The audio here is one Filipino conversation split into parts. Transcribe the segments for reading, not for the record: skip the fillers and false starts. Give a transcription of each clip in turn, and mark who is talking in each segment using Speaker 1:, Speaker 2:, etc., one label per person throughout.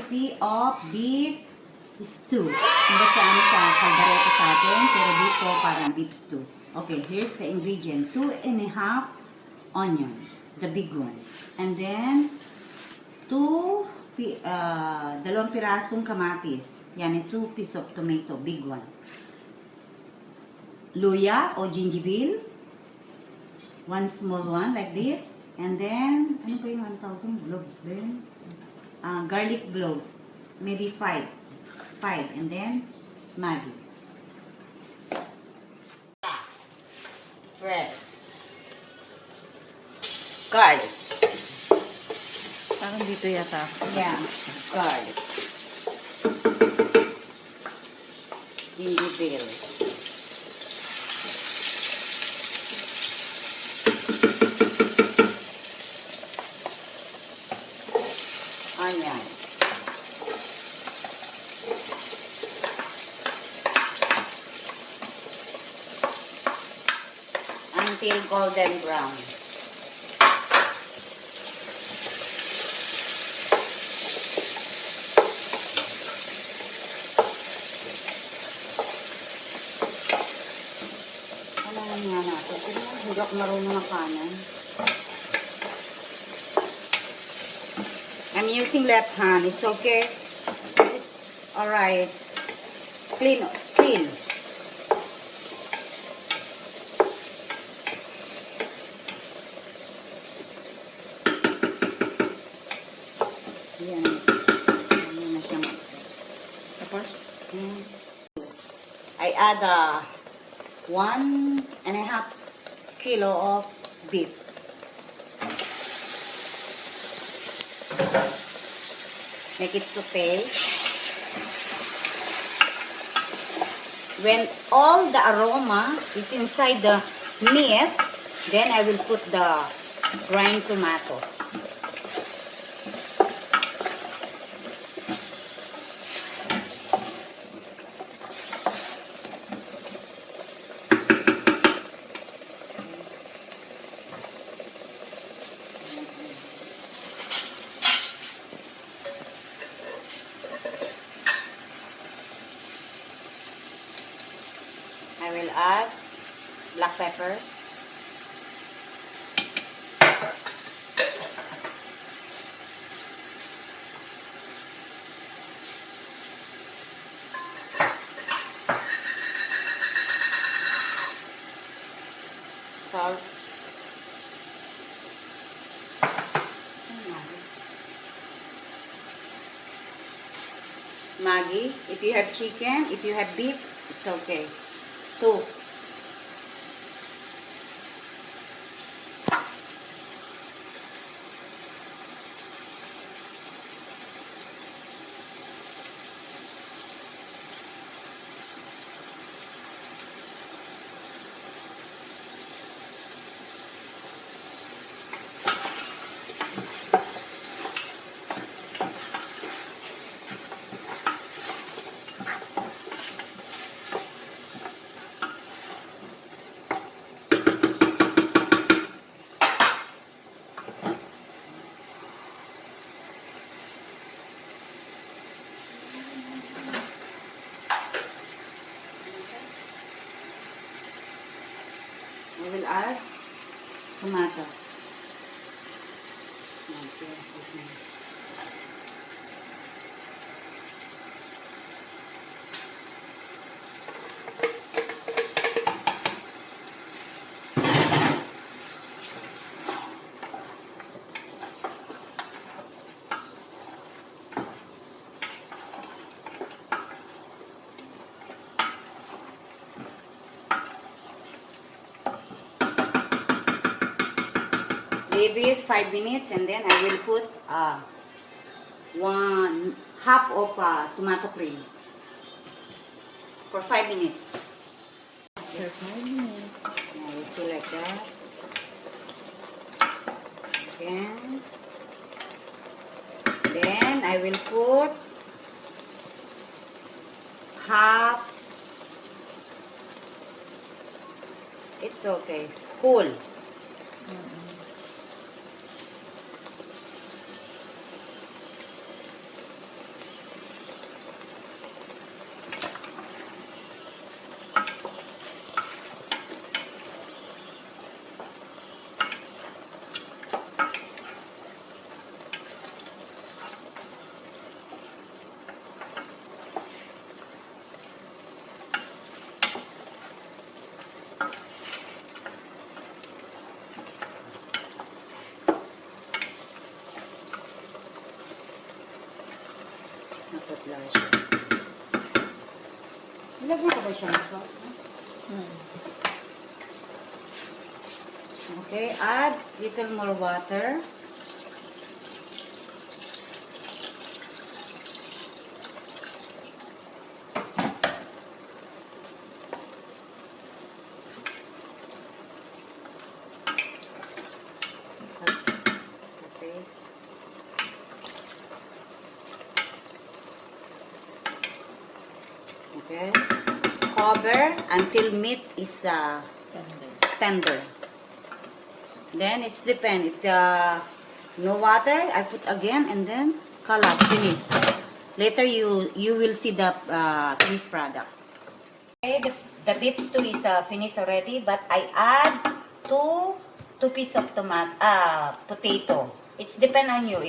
Speaker 1: recipe of beef stew. Basta ano sa kaldereta sa atin, pero dito parang beef stew. Okay, here's the ingredient. 2½ onion, the big one. And then, 2 dalawang pirasong kamatis. Yan, 2 piece of tomato, big one. Luya o gingibil. 1 small one like this. And then, ano ba yung ang tawag kong cloves ba yun? Garlic clove. Maybe 5. And then, Maggi. Fresh. Garlic.
Speaker 2: Parang dito yata.
Speaker 1: Yeah, garlic. Gingibil. Onion. Until golden brown. Ano nga natin? Hindi ako marunong ng kanan. I'm using left hand. It's okay. Alright. Clean. Yan. Yan na siya. Tapos, I add 1½ kilo of beef. Make it saute. When all the aroma is inside the meat, then I will put the grind tomato. I will add black pepper. Salt. Maggi. If you have chicken, if you have beef, it's okay. 2. I will add tomato. Leave it 5 minutes and then I will put 1/2 of tomato cream for 5 minutes.
Speaker 2: For 5 minutes.
Speaker 1: Now you see like that. Again. Then I will put half. It's okay. Whole. delicious. Ilagyan ko ba siya ng salt? Okay, add little more water. Okay. Cover until meat is tender. Then it's depend. If no water, I put again and then kalas, finish. Later you will see the finished product. Okay, the beef stew is finished already, but I add two pieces of potato. It's depend on you.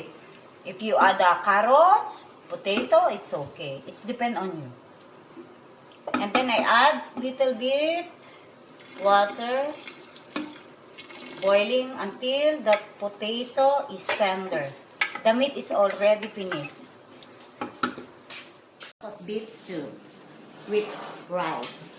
Speaker 1: If you add carrots, potato, it's okay. It's depend on you. And then I add little bit water, boiling until the potato is tender. The meat is already finished. Beef stew with rice.